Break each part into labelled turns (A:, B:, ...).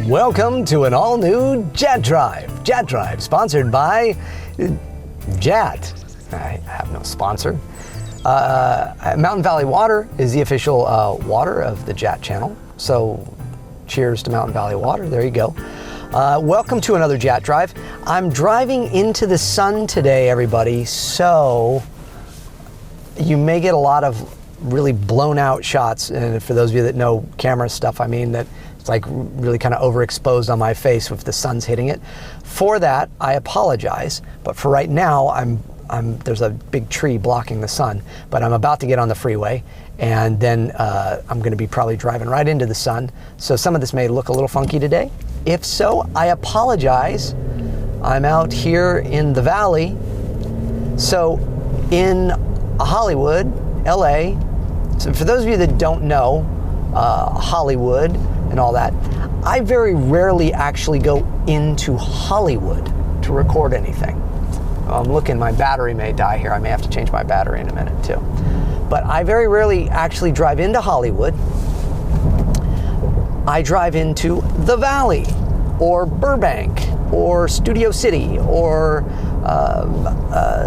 A: Welcome to an all-new JAT Drive. JAT Drive, sponsored by JAT. I have no sponsor. Mountain Valley Water is the official water of the JAT Channel. So cheers to Mountain Valley Water. There you go. Welcome to another JAT Drive. I'm driving into the sun today, everybody. So you may get a lot of really blown out shots. And for those of you that know camera stuff, I mean that it's like really kind of overexposed on my face if the sun's hitting it. For that, I apologize. But for right now, there's a big tree blocking the sun, but I'm about to get on the freeway, and then I'm going to be probably driving right into the sun. So some of this may look a little funky today. If so, I apologize. I'm out here in the valley. So in Hollywood, LA, so for those of you that don't know Hollywood and all that, I very rarely actually go into Hollywood to record anything. I'm looking, my battery may die here. I may have to change my battery in a minute too. But I very rarely actually drive into Hollywood. I drive into the Valley or Burbank or Studio City or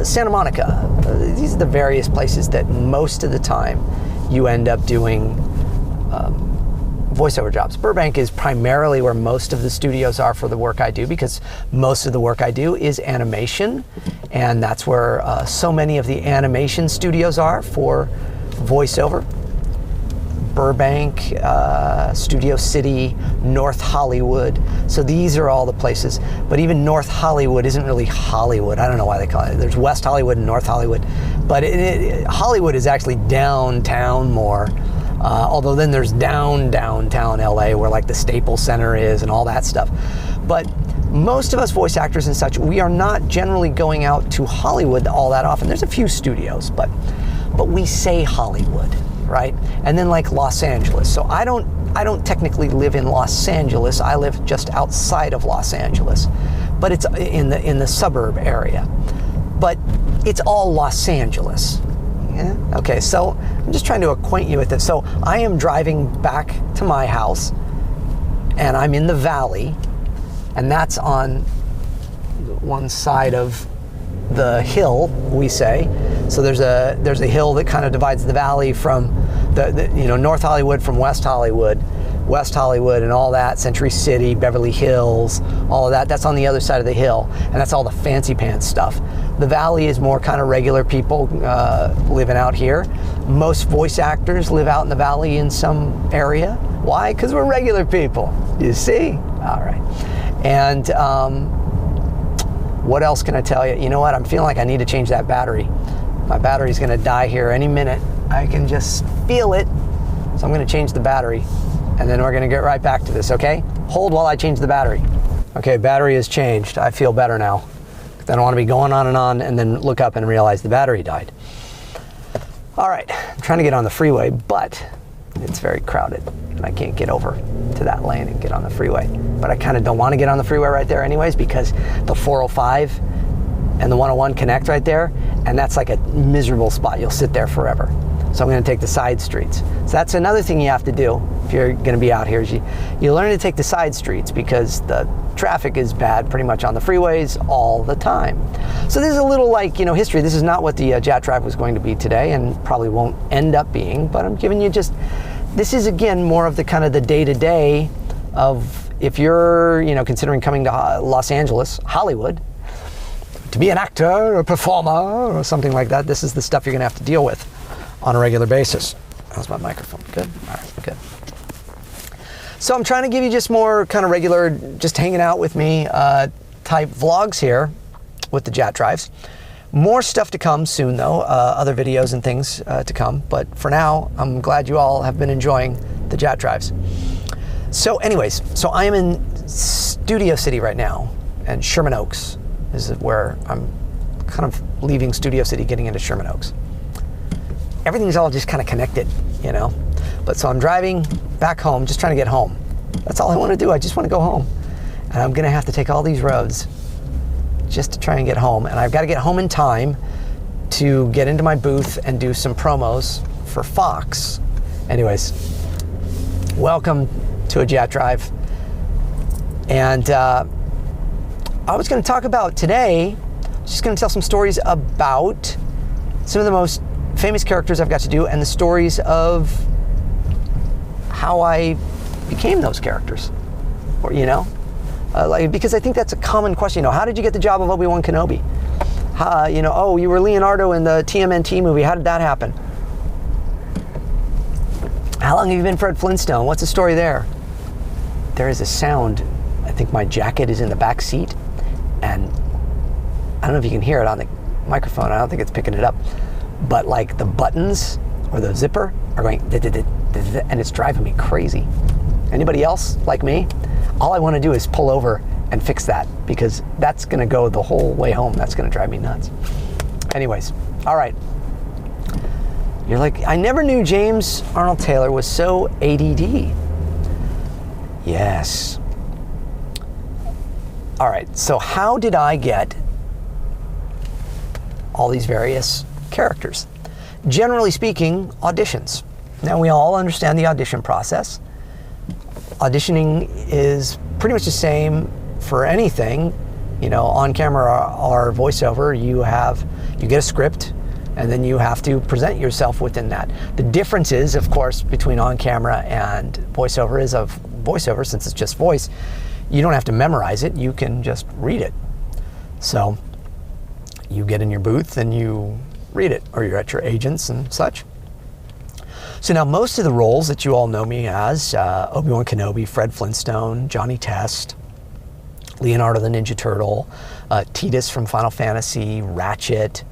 A: Santa Monica. These are the various places that most of the time you end up doing voiceover jobs. Burbank is primarily where most of the studios are for the work I do, because most of the work I do is animation, and that's where so many of the animation studios are for voiceover. Burbank, Studio City, North Hollywood. So these are all the places. But even North Hollywood isn't really Hollywood. I don't know why they call it. There's West Hollywood and North Hollywood. But Hollywood is actually downtown more. Although then there's downtown LA where like the Staples Center is and all that stuff. But most of us voice actors and such, we are not generally going out to Hollywood all that often. There's a few studios, but we say Hollywood, right? And then like Los Angeles. So I don't technically live in Los Angeles. I live just outside of Los Angeles, but it's in the suburb area. But it's all Los Angeles. Yeah? Okay, so I'm just trying to acquaint you with this. So I am driving back to my house, and I'm in the valley, and that's on one side of the hill, we say. So there's a hill that kind of divides the valley from the North Hollywood from West Hollywood, and all that, Century City, Beverly Hills, all of that. That's on the other side of the hill, and that's all the fancy pants stuff. The valley is more kind of regular people living out here. Most voice actors live out in the valley in some area. Why? Because we're regular people, you see? All right. And what else can I tell you? You know what? I'm feeling like I need to change that battery. My battery's going to die here any minute. I can just feel it. So I'm going to change the battery, and then we're going to get right back to this, okay? Hold while I change the battery. Okay, battery is changed. I feel better now. I don't want to be going on and then look up and realize the battery died. All right, I'm trying to get on the freeway, but it's very crowded, and I can't get over to that lane and get on the freeway. But I kind of don't want to get on the freeway right there anyways, because the 405 and the 101 connect right there, and that's like a miserable spot. You'll sit there forever. So I'm going to take the side streets. So that's another thing you have to do if you're going to be out here. Is you learn to take the side streets, because the traffic is bad pretty much on the freeways all the time. So this is a little like, history. This is not what the JAT Drive was going to be today, and probably won't end up being, but I'm giving you this is again more of the kind of the day-to-day of if you're, considering coming to Los Angeles, Hollywood, to be an actor or performer or something like that. This is the stuff you're going to have to deal with on a regular basis. How's my microphone? Good? All right, good. So I'm trying to give you just more kind of regular, just hanging out with me type vlogs here with the JAT Drives. More stuff to come soon though, other videos and things to come. But for now, I'm glad you all have been enjoying the JAT Drives. So anyways, so I am in Studio City right now, and Sherman Oaks is where I'm kind of leaving Studio City, getting into Sherman Oaks. Everything's all just kind of connected, But so I'm driving back home, just trying to get home. That's all I want to do. I just want to go home. And I'm going to have to take all these roads just to try and get home. And I've got to get home in time to get into my booth and do some promos for Fox. Anyways, Welcome to a JAT Drive. And I was going to talk about today, just going to tell some stories about some of the most famous characters I've got to do and the stories of how I became those characters, or because I think that's a common question. How did you get the job of Obi-Wan Kenobi? Oh, you were Leonardo in the TMNT movie. How did that happen? How long have you been Fred Flintstone? What's the story there? There is a sound. I think my jacket is in the back seat, and I don't know if you can hear it on the microphone. I don't think it's picking it up, but like the buttons or the zipper are going, and it's driving me crazy. Anybody else like me? All I want to do is pull over and fix that, because that's going to go the whole way home. That's going to drive me nuts. Anyways, all right. You're like, I never knew James Arnold Taylor was so ADD. Yes. All right, so how did I get all these various characters? Generally speaking, auditions. Now, we all understand the audition process. Auditioning is pretty much the same for anything, on camera or voiceover. You get a script, and then you have to present yourself within that. The difference is, of course, between on camera and voiceover is of voiceover, since it's just voice, you don't have to memorize it, you can just read it. So you get in your booth and you read it, or you're at your agents and such. So now most of the roles that you all know me as, Obi-Wan Kenobi, Fred Flintstone, Johnny Test, Leonardo the Ninja Turtle, Tidus from Final Fantasy, Ratchet,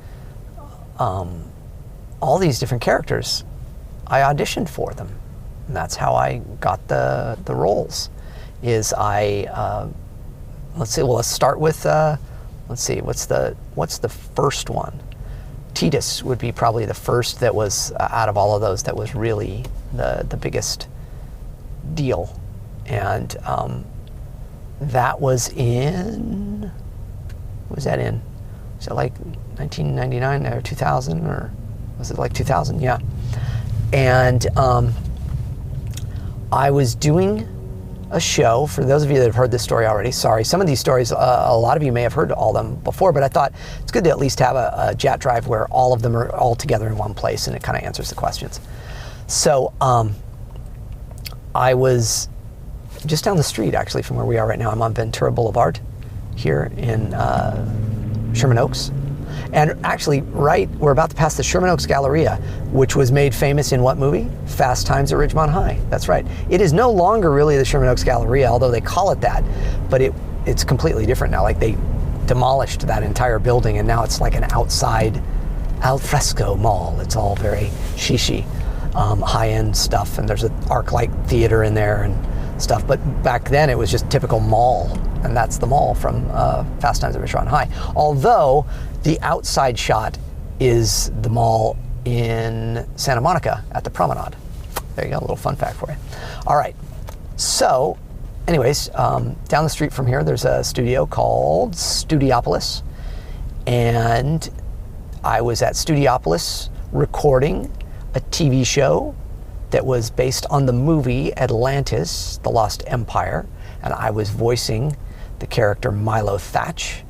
A: all these different characters, I auditioned for them. And that's how I got the roles. Let's start with, what's the first one? Tidus would be probably the first that was, out of all of those, that was really the biggest deal. And that was in, what was that in? Was it like 1999 or 2000, or was it like 2000? Yeah. And I was doing a show. For those of you that have heard this story already, sorry. Some of these stories, a lot of you may have heard all of them before, but I thought it's good to at least have a JAT Drive where all of them are all together in one place, and it kind of answers the questions. So I was just down the street, actually, from where we are right now. I'm on Ventura Boulevard here in Sherman Oaks. And actually, we're about to pass the Sherman Oaks Galleria, which was made famous in what movie? Fast Times at Ridgemont High. That's right. It is no longer really the Sherman Oaks Galleria, although they call it that, but it's completely different now. Like, they demolished that entire building, and now it's like an outside al fresco mall. It's all very shishi, high-end stuff, and there's an ArcLight theater in there and stuff. But back then, it was just typical mall, and that's the mall from Fast Times at Ridgemont High. Although the outside shot is the mall in Santa Monica at the Promenade. There you go, a little fun fact for you. All right, so anyways, down the street from here, there's a studio called Studiopolis, and I was at Studiopolis recording a TV show that was based on the movie Atlantis, The Lost Empire, and I was voicing the character Milo Thatch.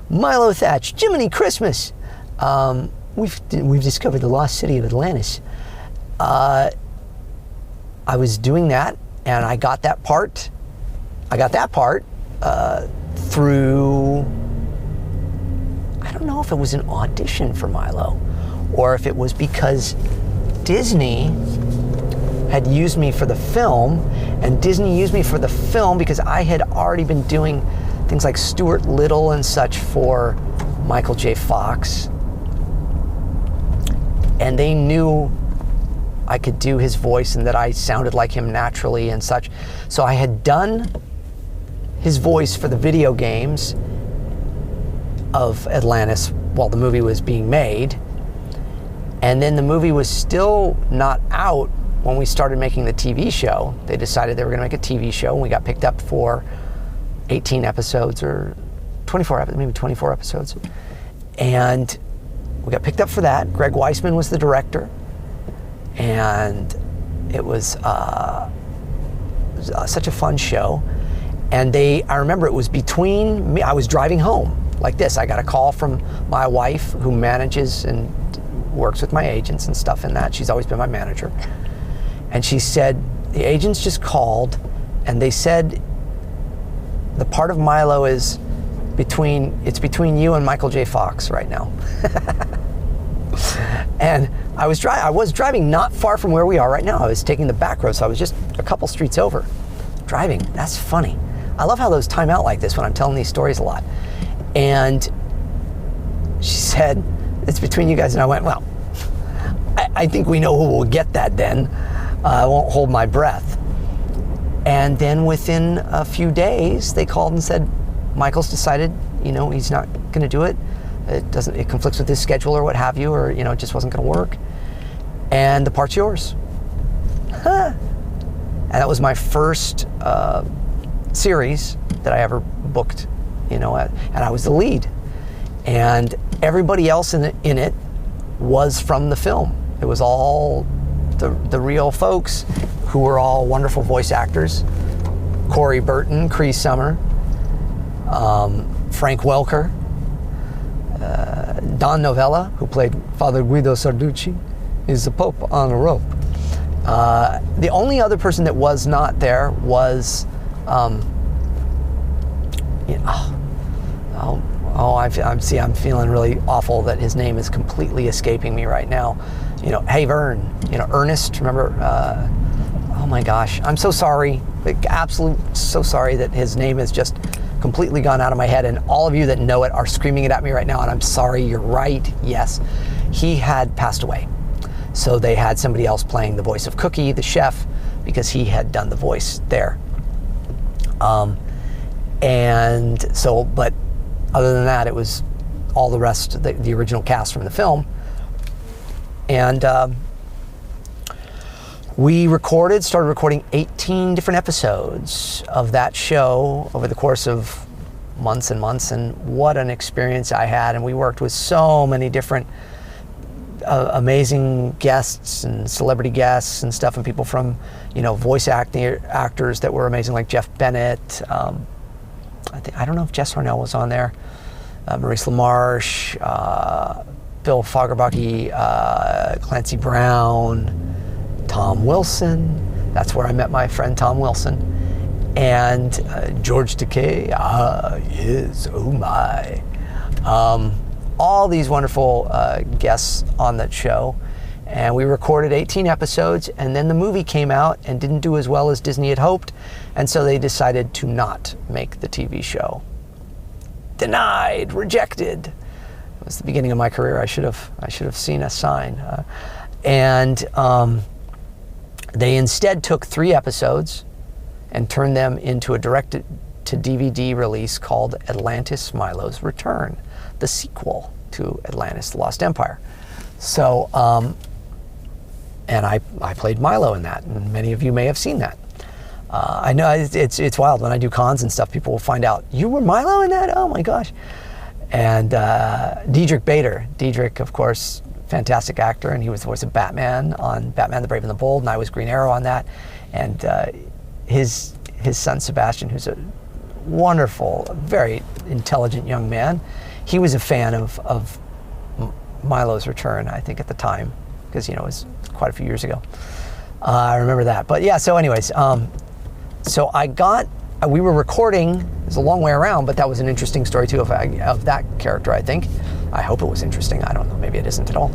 A: Milo Thatch, Jiminy Christmas! We've discovered the lost city of Atlantis. I was doing that, and I got that part. Through, I don't know if it was an audition for Milo, or if it was because Disney had used me for the film, and Disney used me for the film because I had already been doing things like Stuart Little and such for Michael J. Fox. And they knew I could do his voice and that I sounded like him naturally and such. So I had done his voice for the video games of Atlantis while the movie was being made. And then the movie was still not out when we started making the TV show. They decided they were going to make a TV show, and we got picked up for 18 episodes or 24 episodes. And we got picked up for that. Greg Weisman was the director. And it was was such a fun show. And I remember it was between me, I was driving home like this. I got a call from my wife who manages and works with my agents and stuff in that. She's always been my manager. And she said, the agents just called and they said the part of Milo is between you and Michael J. Fox right now. And I was driving not far from where we are right now. I was taking the back road, so I was just a couple streets over. Driving, that's funny. I love how those time out like this when I'm telling these stories a lot. And she said, it's between you guys. And I went, well, I think we know who will get that then. I won't hold my breath. And then within a few days, they called and said, Michael's decided, he's not going to do it. It conflicts with his schedule or what have you, or, it just wasn't going to work. And the part's yours. Huh. And that was my first series that I ever booked, and I was the lead. And everybody else in it was from the film. It was all the real folks who were all wonderful voice actors. Corey Burton, Cree Summer, Frank Welker, Don Novella, who played Father Guido Sarducci, is the Pope on a rope. The only other person that was not there was, I'm feeling really awful that his name is completely escaping me right now. Hey Vern, Ernest, remember? Oh my gosh, I'm so sorry, so sorry that his name has just completely gone out of my head, and all of you that know it are screaming it at me right now, and I'm sorry, you're right, yes. He had passed away. So they had somebody else playing the voice of Cookie, the chef, because he had done the voice there. And so, but other than that, it was all the rest, the original cast from the film. And we started recording 18 different episodes of that show over the course of months and months, and what an experience I had. And we worked with so many different amazing guests and celebrity guests and stuff, and people from, voice actors that were amazing, like Jeff Bennett. I don't know if Jess Hornell was on there. Maurice LaMarche, Bill Fagerbakke, Clancy Brown, Tom Wilson. That's where I met my friend Tom Wilson. And George Takei. Yes, oh my. All these wonderful guests on that show. And we recorded 18 episodes, and then the movie came out and didn't do as well as Disney had hoped, and so they decided to not make the TV show. Denied, rejected. It was the beginning of my career. I should have seen a sign. And they instead took 3 episodes and turned them into a direct-to-DVD release called Atlantis: Milo's Return, the sequel to Atlantis: The Lost Empire. So, and I played Milo in that, and many of you may have seen that. I know it's wild when I do cons and stuff. People will find out, you were Milo in that? Oh my gosh. And Diedrich Bader. Diedrich, of course, fantastic actor, and he was the voice of Batman on Batman the Brave and the Bold, and I was Green Arrow on that. And his son Sebastian, who's a wonderful, very intelligent young man, he was a fan of Milo's Return, I think, at the time, because it was quite a few years ago. I remember that. But yeah, so anyways, so we were recording, it was a long way around, but that was an interesting story too of that character, I think. I hope it was interesting. I don't know, maybe it isn't at all.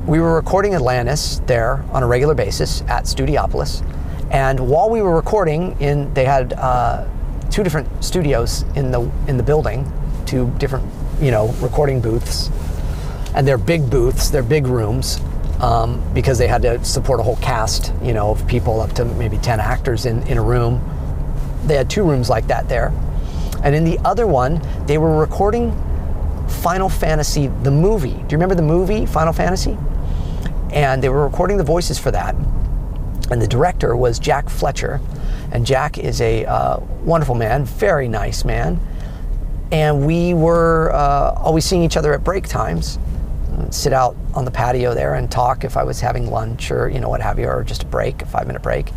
A: We were recording Atlantis there on a regular basis at Studiopolis. And while we were recording, they had 2 different studios in the building, 2 different, recording booths. And they're big booths, they're big rooms, because they had to support a whole cast, of people, up to maybe 10 actors in a room. They had 2 rooms like that there. And in the other one, they were recording Final Fantasy, the movie. Do you remember the movie, Final Fantasy? And they were recording the voices for that. And the director was Jack Fletcher. And Jack is a wonderful man, very nice man. And we were always seeing each other at break times. sit out on the patio there and talk if I was having lunch or, what have you, or just a break, a 5-minute break.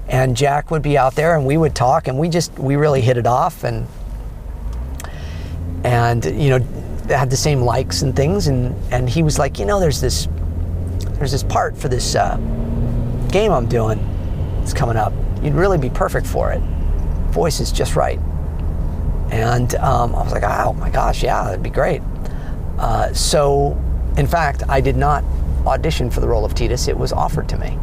A: And Jack would be out there and we would talk, and we really hit it off, and had the same likes and things. And he was like, there's this part for this game I'm doing. It's coming up. You'd really be perfect for it. Voice is just right. And I was like, oh my gosh, yeah, that'd be great. So, in fact, I did not audition for the role of Titus. It was offered to me.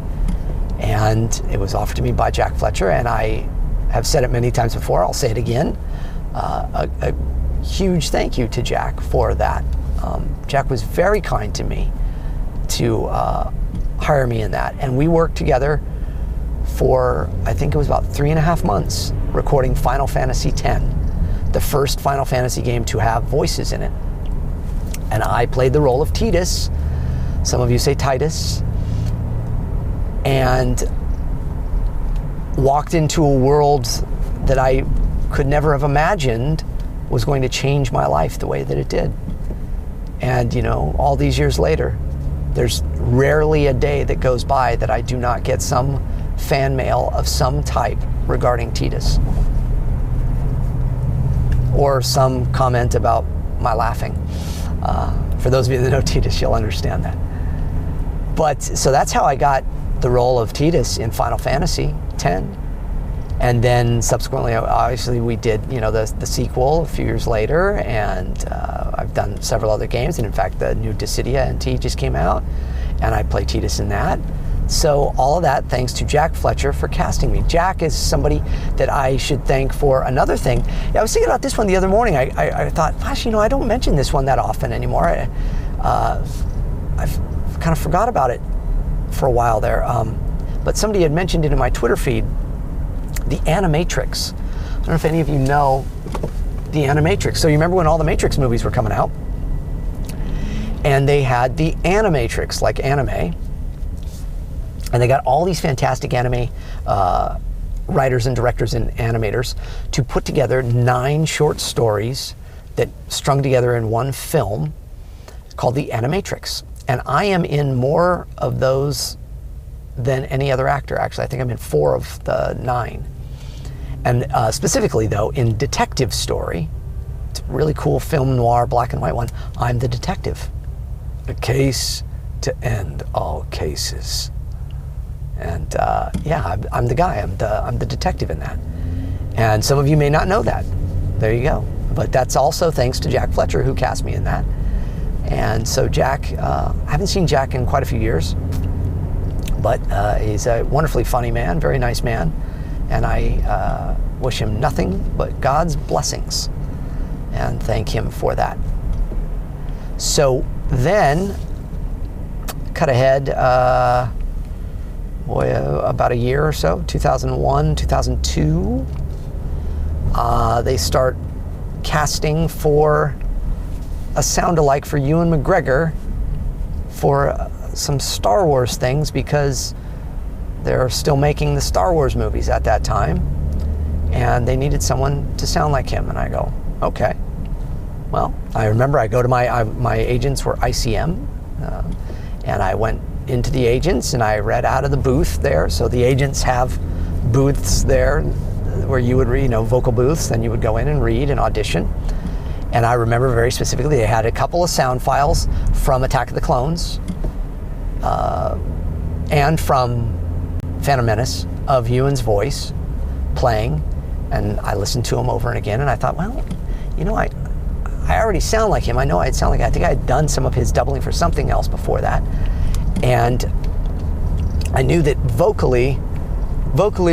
A: And it was offered to me by Jack Fletcher, and I have said it many times before, I'll say it again. A huge thank you to Jack for that. Jack was very kind to me to hire me in that. And we worked together for, I think it was about 3.5 months, recording Final Fantasy X, the first Final Fantasy game to have voices in it. And I played the role of Titus. Some of you say Titus. And walked into a world that I could never have imagined was going to change my life the way that it did. And all these years later, there's rarely a day that goes by that I do not get some fan mail of some type regarding Titus, or some comment about my laughing. For those of you that know Titus, you'll understand that. But so that's how I got the role of Titus in Final Fantasy X. And then subsequently, obviously, we did the sequel a few years later, and I've done several other games. And in fact, the new Dissidia NT just came out, and I play Titus in that. So all of that thanks to Jack Fletcher for casting me. Jack is somebody that I should thank for another thing. Yeah, I was thinking about this one the other morning. I thought, gosh, I don't mention this one that often anymore. I've kind of forgot about it for a while there. But somebody had mentioned it in my Twitter feed, the Animatrix. I don't know if any of you know the Animatrix. So you remember when all the Matrix movies were coming out? And they had the Animatrix, like anime. And they got all these fantastic anime writers and directors and animators to put together 9 short stories that strung together in one film called the Animatrix. And I am in more of those than any other actor, actually. I think I'm in 4 of the 9. And specifically, though, in Detective Story, it's a really cool film noir, black and white one, I'm the detective. A case to end all cases. And I'm the guy. I'm the detective in that. And some of you may not know that. There you go. But that's also thanks to Jack Fletcher, who cast me in that. And so Jack, I haven't seen Jack in quite a few years, but he's a wonderfully funny man, very nice man. And I wish him nothing but God's blessings and thank him for that. So then, cut ahead, about a year or so, 2001, 2002, they start casting for a sound-alike for Ewan McGregor for some Star Wars things, because they're still making the Star Wars movies at that time, and they needed someone to sound like him. And I go, okay. Well, I remember I go to my agents were ICM, and I went into the agents and I read out of the booth there. So the agents have booths there where you would read, vocal booths, then you would go in and read and audition. And I remember very specifically they had a couple of sound files from Attack of the Clones and from Phantom Menace of Ewan's voice playing, and I listened to him over and again, and I thought, well, I already sound like him. I know I'd sound like, I think I had done some of his doubling for something else before that. And I knew that vocally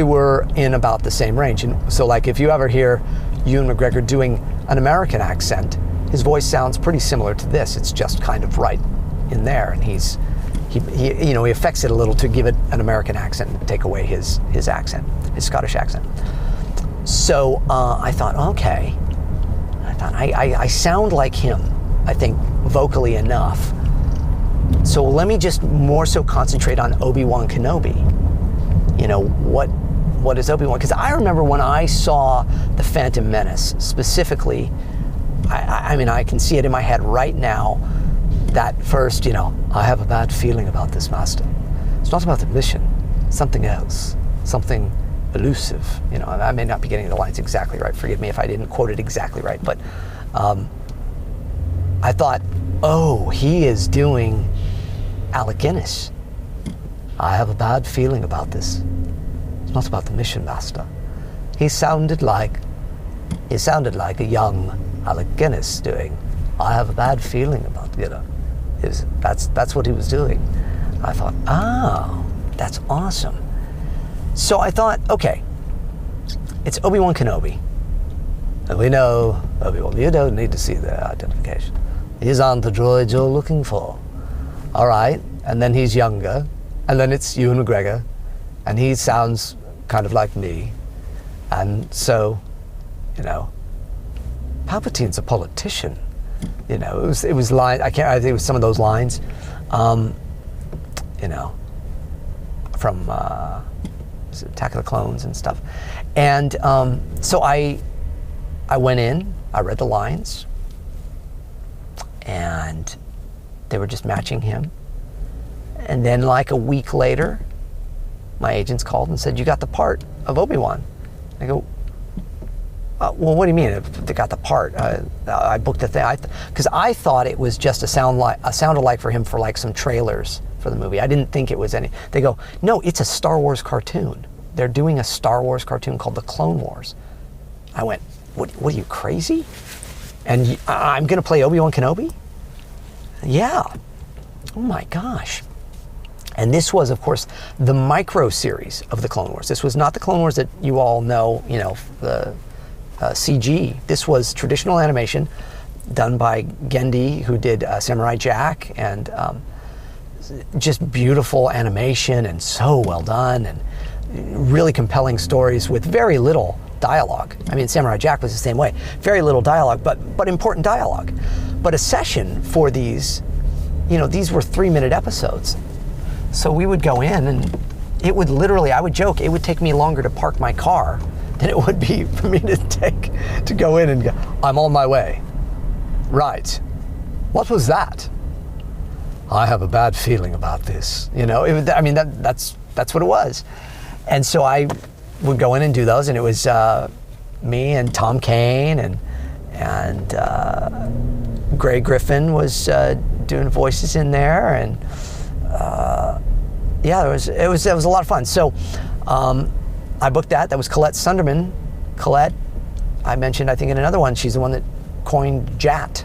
A: we're in about the same range. And so like if you ever hear Ewan McGregor doing an American accent, his voice sounds pretty similar to this. It's just kind of right in there. And he affects it a little to give it an American accent and take away his accent, his Scottish accent. So I thought, okay. I sound like him, I think, vocally enough. So let me just more so concentrate on Obi-Wan Kenobi. What is Obi-Wan? Because I remember when I saw The Phantom Menace, specifically, I can see it in my head right now. that first, I have a bad feeling about this, Master. It's not about the mission, something else, something elusive. I may not be getting the lines exactly right. Forgive me if I didn't quote it exactly right, but I thought, oh, he is doing Alec Guinness. I have a bad feeling about this. It's not about the mission, Master. He sounded like a young Alec Guinness doing. I have a bad feeling about that's what he was doing. I thought, oh, that's awesome. So I thought, okay, it's Obi-Wan Kenobi. And we know Obi-Wan, you don't need to see the identification. These aren't the droids you're looking for. All right, and then he's younger, and then it's Ewan McGregor, and he sounds kind of like me. And so, Palpatine's a politician. It was line. I think it was some of those lines, from Attack of the Clones and stuff. And so I went in, I read the lines, and they were just matching him. And then like a week later, my agents called and said, you got the part of Obi-Wan. I go, well, what do you mean they got the part? I booked the thing. Because I thought it was just a sound-alike for him for like some trailers for the movie. I didn't think it was any. They go, no, it's a Star Wars cartoon. They're doing a Star Wars cartoon called The Clone Wars. I went, what are you, crazy? And I'm going to play Obi-Wan Kenobi? Yeah. Oh my gosh. And this was, of course, the micro series of The Clone Wars. This was not the Clone Wars that you all know, the CG. This was traditional animation done by Genndy, who did Samurai Jack, and just beautiful animation and so well done, and really compelling stories with very little dialogue. I mean, Samurai Jack was the same way. Very little dialogue, but important dialogue. But a session for these, these were 3-minute episodes. So we would go in, and it would literally, I would joke, it would take me longer to park my car than it would be for me to go in and go, I'm on my way. Right. What was that? I have a bad feeling about this. That's what it was. And so I would go in and do those, and it was me and Tom Kane and Gray Griffin was doing voices in there, and it was a lot of fun. So I booked that. That was Colette Sunderman. Colette, I mentioned, I think in another one, she's the one that coined JAT.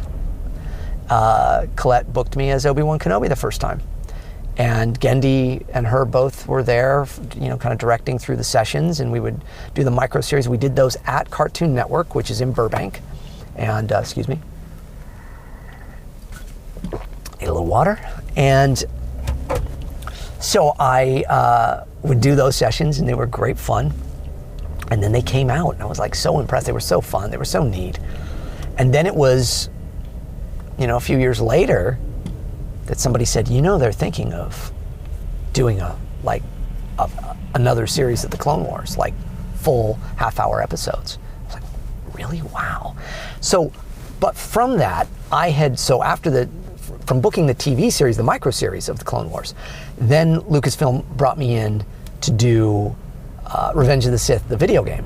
A: Colette booked me as Obi-Wan Kenobi the first time. And Genndy and her both were there, kind of directing through the sessions, and we would do the micro series. We did those at Cartoon Network, which is in Burbank. And, excuse me. Need a little water. And so I would do those sessions, and they were great fun. And then they came out, and I was like so impressed. They were so fun. They were so neat. And then it was, a few years later that somebody said, they're thinking of doing another series of the Clone Wars, like full half-hour episodes. I was like, really? Wow. So, but from that, from booking the TV series, the micro series of the Clone Wars, then Lucasfilm brought me in to do Revenge of the Sith, the video game.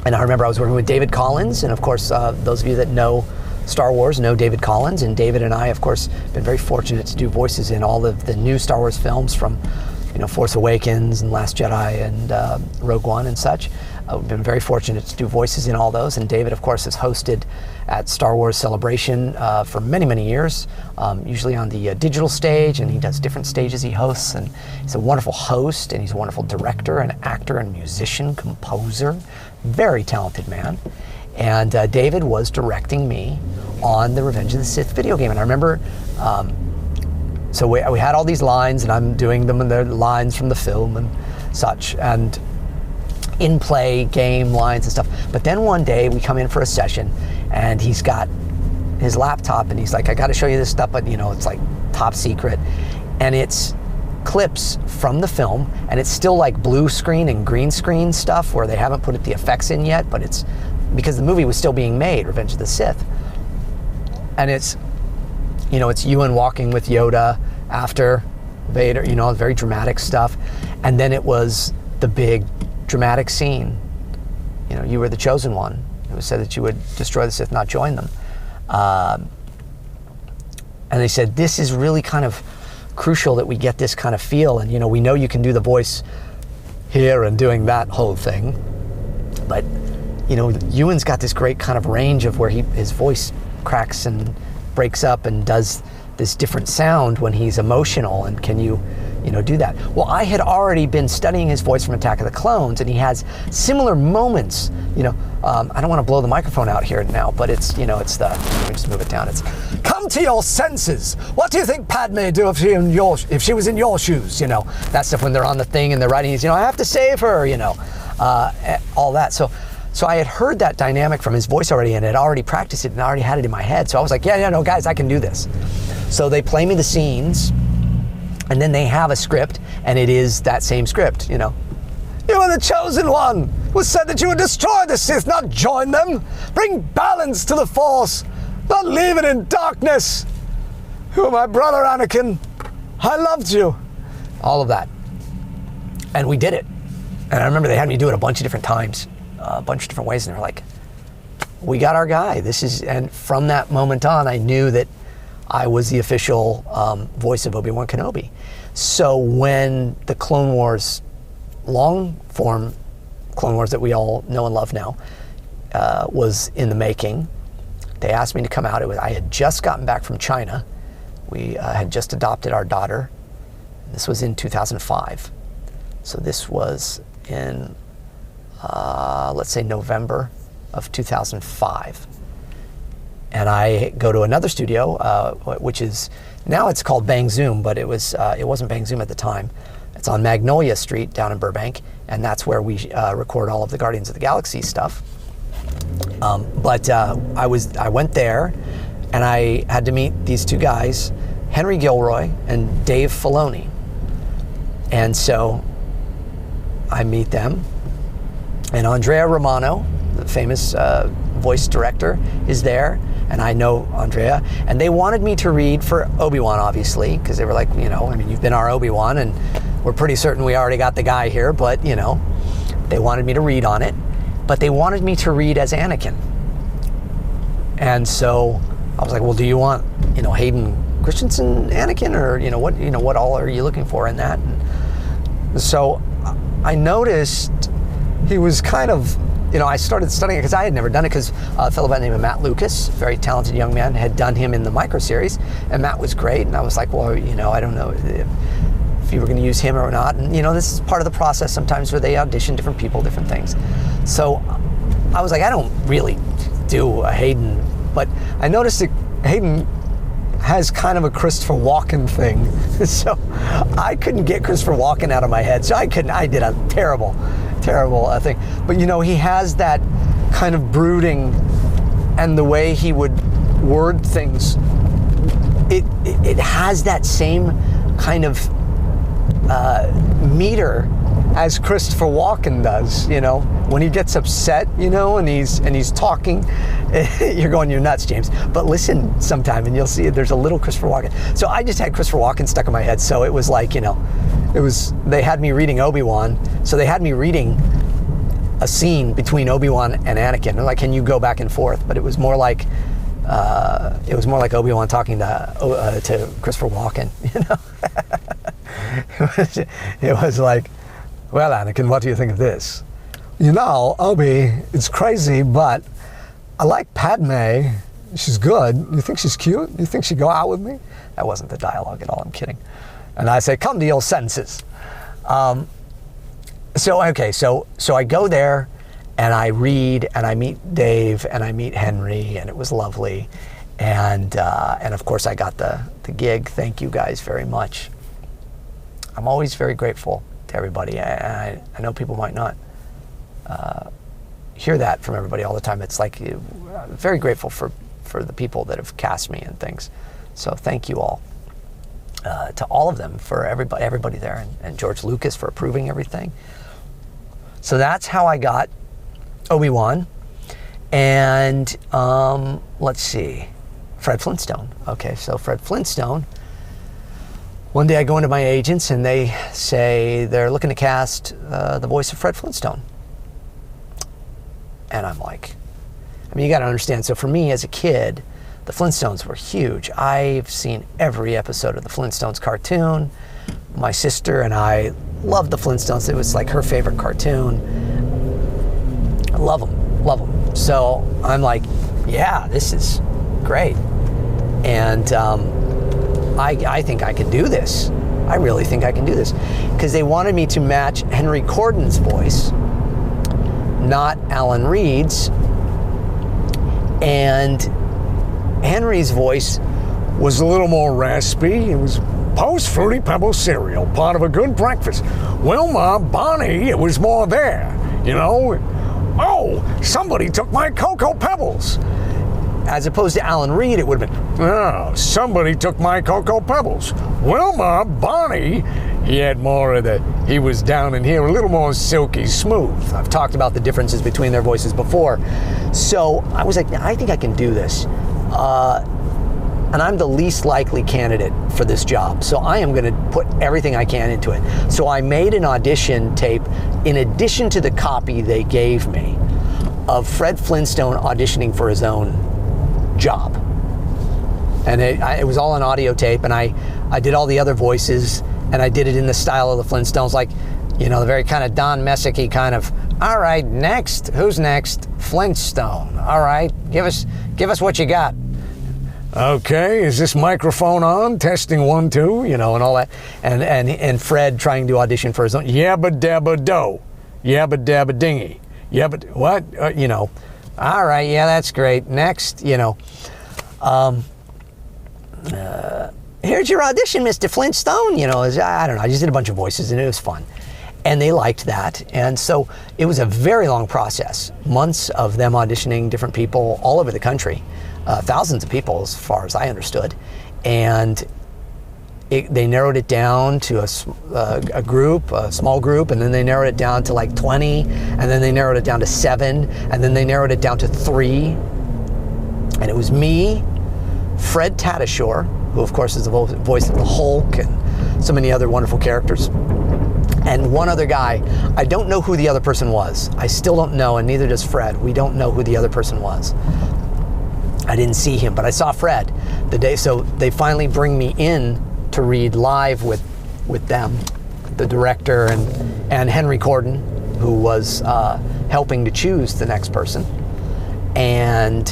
A: And I remember I was working with David Collins, and of course, those of you that know Star Wars know David Collins, and David and I, of course, been very fortunate to do voices in all of the new Star Wars films, from Force Awakens and Last Jedi and Rogue One and such. We've been very fortunate to do voices in all those, and David, of course, has hosted at Star Wars Celebration for many, many years, usually on the digital stage, and he does different stages he hosts, and he's a wonderful host, and he's a wonderful director and actor and musician, composer, very talented man. And David was directing me on the Revenge of the Sith video game. And I remember, so we had all these lines, and I'm doing them, and they're lines from the film and such, and in-play game lines and stuff. But then one day we come in for a session, and he's got his laptop, and he's like, I got to show you this stuff, but it's like top secret. And it's clips from the film, and it's still like blue screen and green screen stuff where they haven't put the effects in yet, but it's because the movie was still being made, Revenge of the Sith. And it's it's Ewan walking with Yoda after Vader, very dramatic stuff. And then it was the big dramatic scene. You were the chosen one. It was said that you would destroy the Sith, not join them. And they said, this is really kind of crucial that we get this kind of feel. And, we know you can do the voice here and doing that whole thing. But, Ewan's got this great kind of range of where his voice cracks and breaks up and does this different sound when he's emotional. And can you do that? Well, I had already been studying his voice from Attack of the Clones, and he has similar moments. I don't want to blow the microphone out here now, but it's let me just move it down. It's, come to your senses. What do you think Padme would do if she was in your shoes? That stuff when they're on the thing and they're writing. I have to save her. All that. So I had heard that dynamic from his voice already, and had already practiced it, and I already had it in my head. So I was like, no, guys, I can do this. So they play me the scenes. And then they have a script, and it is that same script, You are the chosen one. It was said that you would destroy the Sith, not join them. Bring balance to the Force, not leave it in darkness. You are my brother, Anakin. I loved you. All of that. And we did it. And I remember they had me do it a bunch of different times, a bunch of different ways, and they were like, we got our guy. And from that moment on, I knew that I was the official voice of Obi-Wan Kenobi. So when the Clone Wars, long form Clone Wars that we all know and love now, was in the making, they asked me to come out. I had just gotten back from China. We had just adopted our daughter. This was in 2005. So this was in, let's say November of 2005. And I go to another studio, which is, now it's called Bang Zoom, but it wasn't Bang Zoom at the time. It's on Magnolia Street down in Burbank, and that's where we record all of the Guardians of the Galaxy stuff. But I went there, and I had to meet these two guys, Henry Gilroy and Dave Filoni. And so I meet them, and Andrea Romano, the famous voice director, is there. And I know Andrea, and they wanted me to read for Obi-Wan, obviously, because they were like, you've been our Obi-Wan, and we're pretty certain we already got the guy here, but, they wanted me to read on it, but they wanted me to read as Anakin. And so I was like, well, do you want, Hayden Christensen Anakin, or, what all are you looking for in that? And so I noticed he was kind of, I started studying it because I had never done it, because a fellow by the name of Matt Lucas, very talented young man, had done him in the micro series, and Matt was great. And I was like, well, I don't know if you were going to use him or not. And, this is part of the process sometimes where they audition different people, different things. So I was like, I don't really do a Hayden, but I noticed that Hayden has kind of a Christopher Walken thing. So I couldn't get Christopher Walken out of my head. So I did a terrible thing. But he has that kind of brooding, and the way he would word things, it has that same kind of meter as Christopher Walken does, when he gets upset, and he's talking. You're going, you're nuts, James. But listen sometime and you'll see there's a little Christopher Walken. So I just had Christopher Walken stuck in my head. So it was like, they had me reading Obi-Wan. So they had me reading a scene between Obi-Wan and Anakin. They're like, can you go back and forth? But it was more like Obi-Wan talking to Christopher Walken, It was like, well, Anakin, what do you think of this? Obi, it's crazy, but I like Padme. She's good. You think she's cute? You think she'd go out with me? That wasn't the dialogue at all. I'm kidding. And I say, come to your senses. So I go there, and I read, and I meet Dave, and I meet Henry, and it was lovely. And of course, I got the gig. Thank you guys very much. I'm always very grateful to everybody. I know people might not hear that from everybody all the time. It's like, very grateful for the people that have cast me and things. So thank you all. To all of them, for everybody there, and George Lucas for approving everything. So that's how I got Obi-Wan. And let's see. Fred Flintstone. Okay, so Fred Flintstone. One day I go into my agents and they say they're looking to cast the voice of Fred Flintstone. And I'm like, I mean, you got to understand. So for me as a kid, the Flintstones were huge. I've seen every episode of the Flintstones cartoon. My sister and I loved the Flintstones. It was like her favorite cartoon. I love them, love them. So I'm like, yeah, this is great. And I think I can do this. I really think I can do this. Because they wanted me to match Henry Corden's voice, not Alan Reed's. And Henry's voice was a little more raspy. It was post Fruity Pebbles cereal, part of a good breakfast. Wilma, Bonnie, it was more there, you know. Oh, somebody took my Cocoa Pebbles. As opposed to Alan Reed, it would have been, oh, somebody took my Cocoa Pebbles. Wilma, Bonnie, he had more of the, he was down in here, a little more silky smooth. I've talked about the differences between their voices before. So I was like, I think I can do this. And I'm the least likely candidate for this job. So I am gonna put everything I can into it. So I made an audition tape in addition to the copy they gave me of Fred Flintstone auditioning for his own job. And it was all on audio tape, and I did all the other voices, and I did it in the style of the Flintstones, like, you know, the very kind of Don Messick-y kind of, all right, next, who's next? Flintstone. All right, give us what you got. Okay, is this microphone on? Testing 1, 2, you know, and all that. And Fred trying to audition for his own, yabba dabba do, yabba dabba dingy, yabba, what? You know, all right, yeah, that's great. Next, you know, here's your audition, Mr. Flintstone. You know, I don't know, I just did a bunch of voices and it was fun. And they liked that. And so it was a very long process, months of them auditioning different people all over the country. Thousands of people, as far as I understood, and they narrowed it down to a group, a small group, and then they narrowed it down to like 20, and then they narrowed it down to 7, and then they narrowed it down to 3, and it was me, Fred Tatasciore, who of course is the voice of the Hulk and so many other wonderful characters, and one other guy. I don't know who the other person was. I still don't know, and neither does Fred. We don't know who the other person was. I didn't see him, but I saw Fred the day. So they finally bring me in to read live with them, the director and Henry Corden, who was helping to choose the next person. And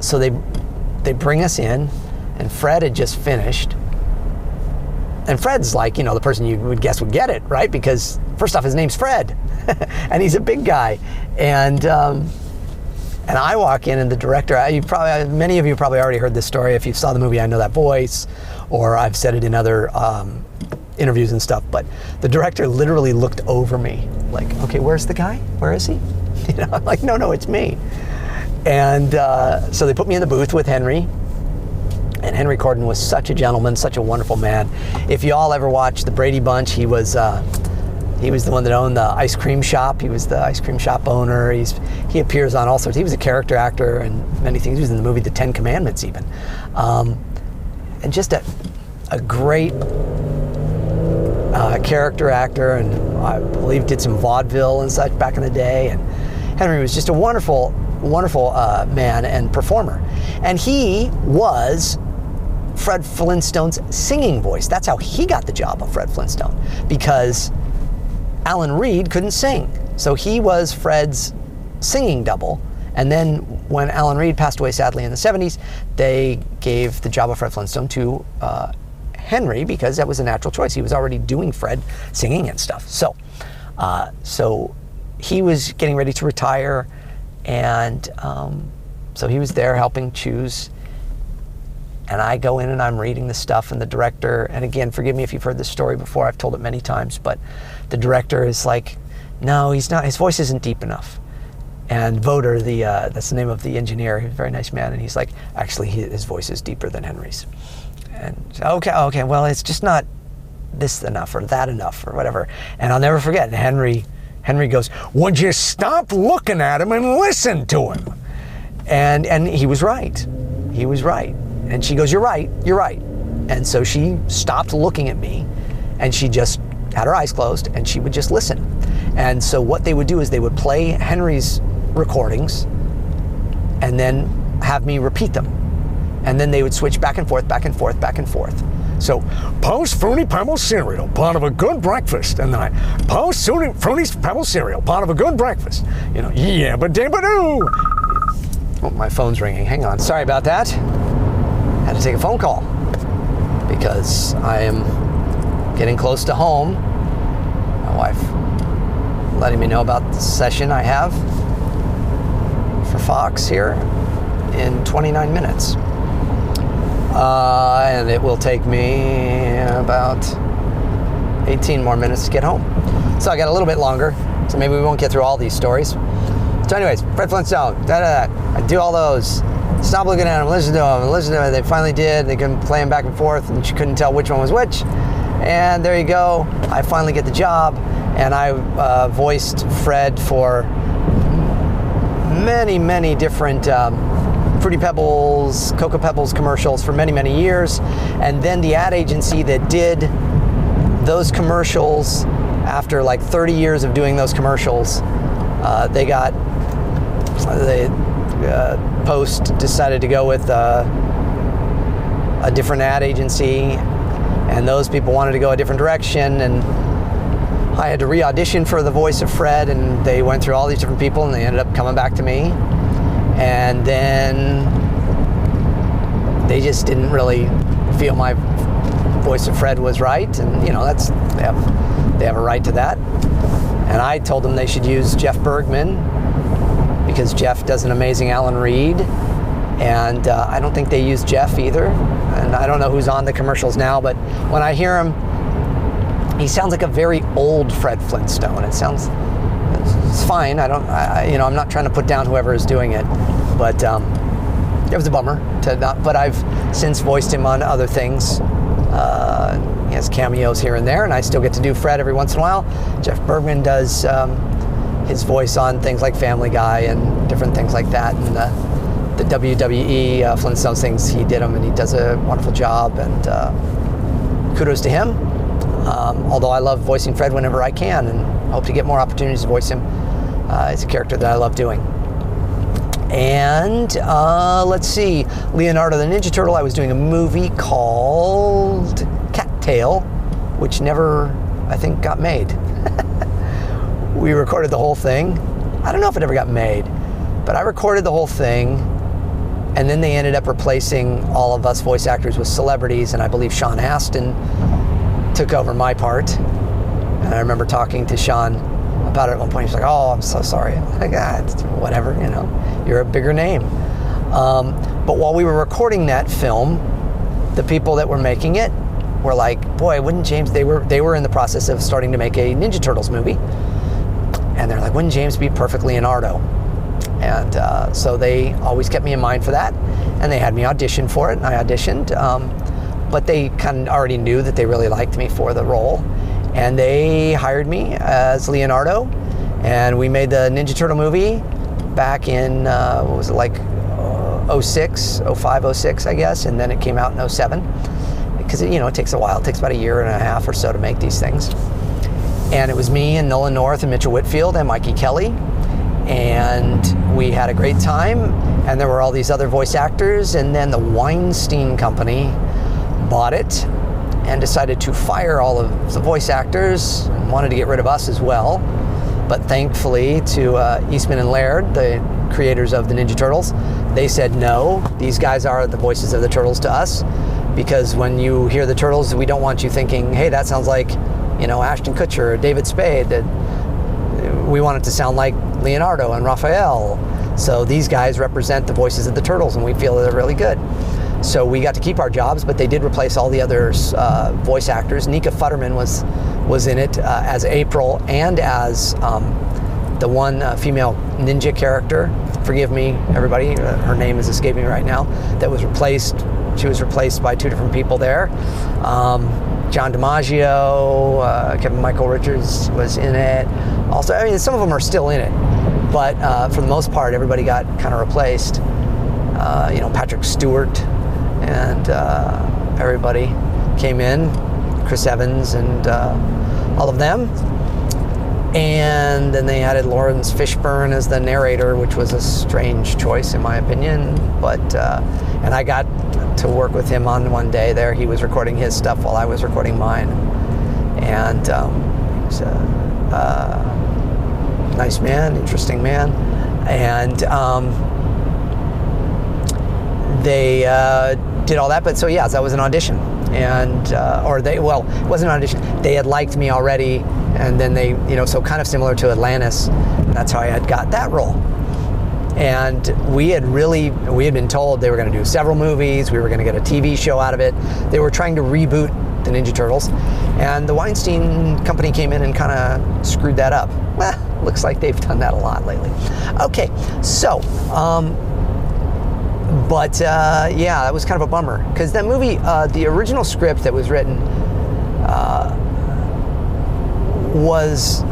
A: so they bring us in, and Fred had just finished. And Fred's like, you know, the person you would guess would get it, right? Because first off, his name's Fred, and he's a big guy. And I walk in, and the director, many of you probably already heard this story. If you saw the movie, I Know That Voice, or I've said it in other interviews and stuff, but the director literally looked over me like, okay, where's the guy? Where is he? You know, I'm like, no, it's me. And so they put me in the booth with Henry, and Henry Corden was such a gentleman, such a wonderful man. If you all ever watched The Brady Bunch, he was the one that owned the ice cream shop. He was the ice cream shop owner. He appears on all sorts. He was a character actor and many things. He was in the movie The 10 Commandments even. And just a great character actor, and I believe did some vaudeville and such back in the day. And Henry was just a wonderful, wonderful man and performer. And he was Fred Flintstone's singing voice. That's how he got the job of Fred Flintstone, because Alan Reed couldn't sing. So he was Fred's singing double. And then when Alan Reed passed away sadly in the 70s, they gave the job of Fred Flintstone to Henry, because that was a natural choice. He was already doing Fred singing and stuff. So he was getting ready to retire, and so he was there helping choose. And I go in and I'm reading the stuff, and the director, and again, forgive me if you've heard this story before, I've told it many times, but the director is like, no, he's not, his voice isn't deep enough. And Voder, that's the name of the engineer, he's a very nice man, and he's like, actually, his voice is deeper than Henry's. And okay, well, it's just not this enough or that enough or whatever. And I'll never forget, Henry goes, would you stop looking at him and listen to him? And he was right. he was right. And she goes, you're right, you're right. And so she stopped looking at me, and she just had her eyes closed, and she would just listen. And so what they would do is they would play Henry's recordings and then have me repeat them. And then they would switch back and forth, back and forth, back and forth. So, post Fruity Pebbles cereal, part of a good breakfast. And then I post Fruity Pebbles cereal, part of a good breakfast. You know, yeah, but doo. Oh, my phone's ringing. Hang on. Sorry about that. Had to take a phone call because I am getting close to home. My wife letting me know about the session I have for Fox here in 29 minutes. And it will take me about 18 more minutes to get home. So I got a little bit longer, so maybe we won't get through all these stories. So anyways, Fred Flintstone, I do all those. Stop looking at them, listen to them. They finally did. They can play them back and forth, and she couldn't tell which one was which. And there you go. I finally get the job, and I voiced Fred for many, many different Fruity Pebbles, Cocoa Pebbles commercials for many, many years. And then the ad agency that did those commercials, after like 30 years of doing those commercials, Post decided to go with a different ad agency, and those people wanted to go a different direction, and I had to re-audition for the voice of Fred, and they went through all these different people, and they ended up coming back to me. And then they just didn't really feel my voice of Fred was right, and you know, they have a right to that. And I told them they should use Jeff Bergman because Jeff does an amazing Alan Reed, and I don't think they use Jeff either. And I don't know who's on the commercials now, but when I hear him, he sounds like a very old Fred Flintstone. It's fine. I'm not trying to put down whoever is doing it, but it was a bummer to not. But I've since voiced him on other things. He has cameos here and there, and I still get to do Fred every once in a while. Jeff Bergman does his voice on things like Family Guy and different things like that, and the WWE Flintstones things. He did them, and he does a wonderful job. And kudos to him. Although I love voicing Fred whenever I can, and hope to get more opportunities to voice him. It's a character that I love doing. And let's see, Leonardo the Ninja Turtle, I was doing a movie called Cattail, which never, I think, got made. We recorded the whole thing. I don't know if it ever got made, but I recorded the whole thing, and then they ended up replacing all of us voice actors with celebrities, and I believe Sean Astin took over my part. And I remember talking to Sean about it at one point. He's like, "Oh, I'm so sorry." I'm like, whatever, you know, you're a bigger name. But while we were recording that film, the people that were making it were like, "Boy, wouldn't James?" They were in the process of starting to make a Ninja Turtles movie, and they're like, "Wouldn't James be perfect Leonardo?" And so they always kept me in mind for that, and they had me audition for it, and I auditioned. But they kind of already knew that they really liked me for the role, and they hired me as Leonardo, and we made the Ninja Turtle movie back in, what was it, like 06, 05, 06, I guess, and then it came out in 07, because it takes a while. It takes about a year and a half or so to make these things. And it was me and Nolan North and Mitchell Whitfield and Mikey Kelly, and we had a great time, and there were all these other voice actors, and then the Weinstein Company bought it and decided to fire all of the voice actors and wanted to get rid of us as well. But thankfully to Eastman and Laird, the creators of the Ninja Turtles, they said no, these guys are the voices of the Turtles to us, because when you hear the Turtles, we don't want you thinking, hey, that sounds like, Ashton Kutcher or David Spade. We want it to sound like Leonardo and Raphael. So these guys represent the voices of the Turtles, and we feel that they're really good. So we got to keep our jobs, but they did replace all the other voice actors. Nika Futterman was in it as April, and as the one female ninja character. Forgive me, everybody, her name is escaping me right now. That was replaced. She was replaced by two different people there. John DiMaggio, Kevin Michael Richards was in it. Also, some of them are still in it, but for the most part, everybody got kind of replaced. Patrick Stewart and everybody came in, Chris Evans and all of them. And then they added Lawrence Fishburne as the narrator, which was a strange choice in my opinion. But and I got to work with him on one day there. He was recording his stuff while I was recording mine. And he's a nice man, interesting man. And they did all that. But so yeah, that was an audition. And it wasn't an audition. They had liked me already, and then they, so kind of similar to Atlantis. And that's how I had got that role. And we had been told they were going to do several movies. We were going to get a TV show out of it. They were trying to reboot the Ninja Turtles, and the Weinstein Company came in and kind of screwed that up. Well, looks like they've done that a lot lately. Okay, so. But yeah, that was kind of a bummer because that movie, the original script that was written was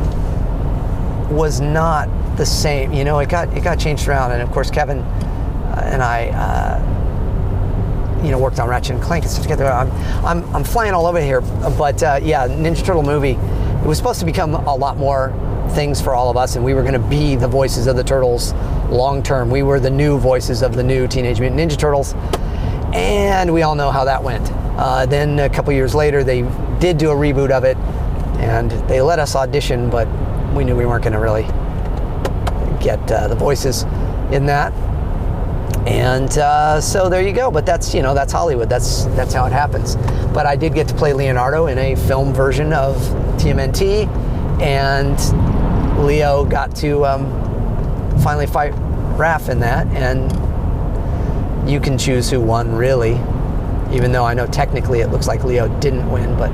A: not the same. It got changed around, and of course Kevin and I, worked on Ratchet and Clank and stuff together. I'm flying all over here, but yeah, Ninja Turtle movie. It was supposed to become a lot more things for all of us, and we were going to be the voices of the Turtles long term. We were the new voices of the new Teenage Mutant Ninja Turtles, and we all know how that went. Then a couple years later, they did do a reboot of it, and they let us audition, but we knew we weren't going to really get the voices in that. And so there you go. But that's that's Hollywood. That's how it happens. But I did get to play Leonardo in a film version of TMNT, and Leo got to finally fight Raph in that, and you can choose who won, really, even though I know technically it looks like Leo didn't win, but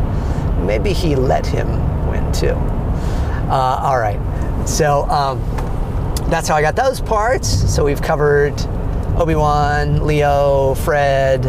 A: maybe he let him win too. All right, so that's how I got those parts. So we've covered Obi-Wan, Leo, Fred,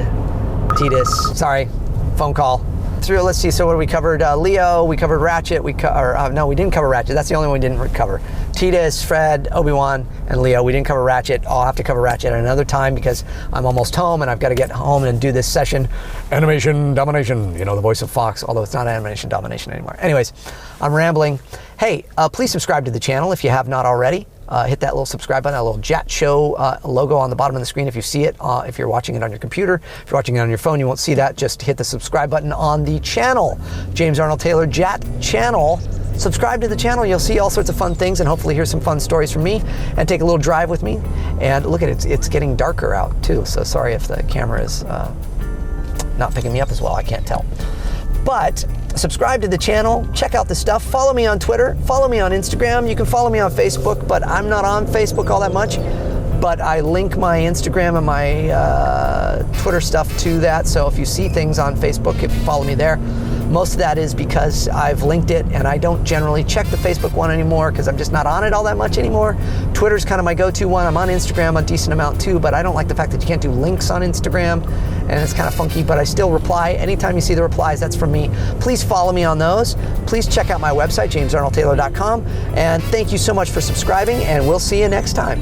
A: Titus. Sorry, phone call. Through, let's see, so what we covered? Leo, we covered Ratchet, no, we didn't cover Ratchet, that's the only one we didn't cover. Titus, Fred, Obi-Wan, and Leo. We didn't cover Ratchet. I'll have to cover Ratchet at another time because I'm almost home and I've got to get home and do this session. Animation Domination, the voice of Fox, although it's not Animation Domination anymore. Anyways, I'm rambling. Hey, please subscribe to the channel if you have not already. Hit that little subscribe button, that little JAT Show logo on the bottom of the screen if you see it. If you're watching it on your computer, if you're watching it on your phone, you won't see that. Just hit the subscribe button on the channel. James Arnold Taylor, JAT Channel. Subscribe to the channel. You'll see all sorts of fun things and hopefully hear some fun stories from me and take a little drive with me. And look at it, it's getting darker out too. So sorry if the camera is not picking me up as well. I can't tell. But subscribe to the channel, check out the stuff, follow me on Twitter, follow me on Instagram. You can follow me on Facebook, but I'm not on Facebook all that much. But I link my Instagram and my Twitter stuff to that. So if you see things on Facebook, if you follow me there, most of that is because I've linked it, and I don't generally check the Facebook one anymore because I'm just not on it all that much anymore. Twitter's kind of my go-to one. I'm on Instagram a decent amount too, but I don't like the fact that you can't do links on Instagram, and it's kind of funky, but I still reply. Anytime you see the replies, that's from me. Please follow me on those. Please check out my website, jamesarnoldtaylor.com, and thank you so much for subscribing, and we'll see you next time.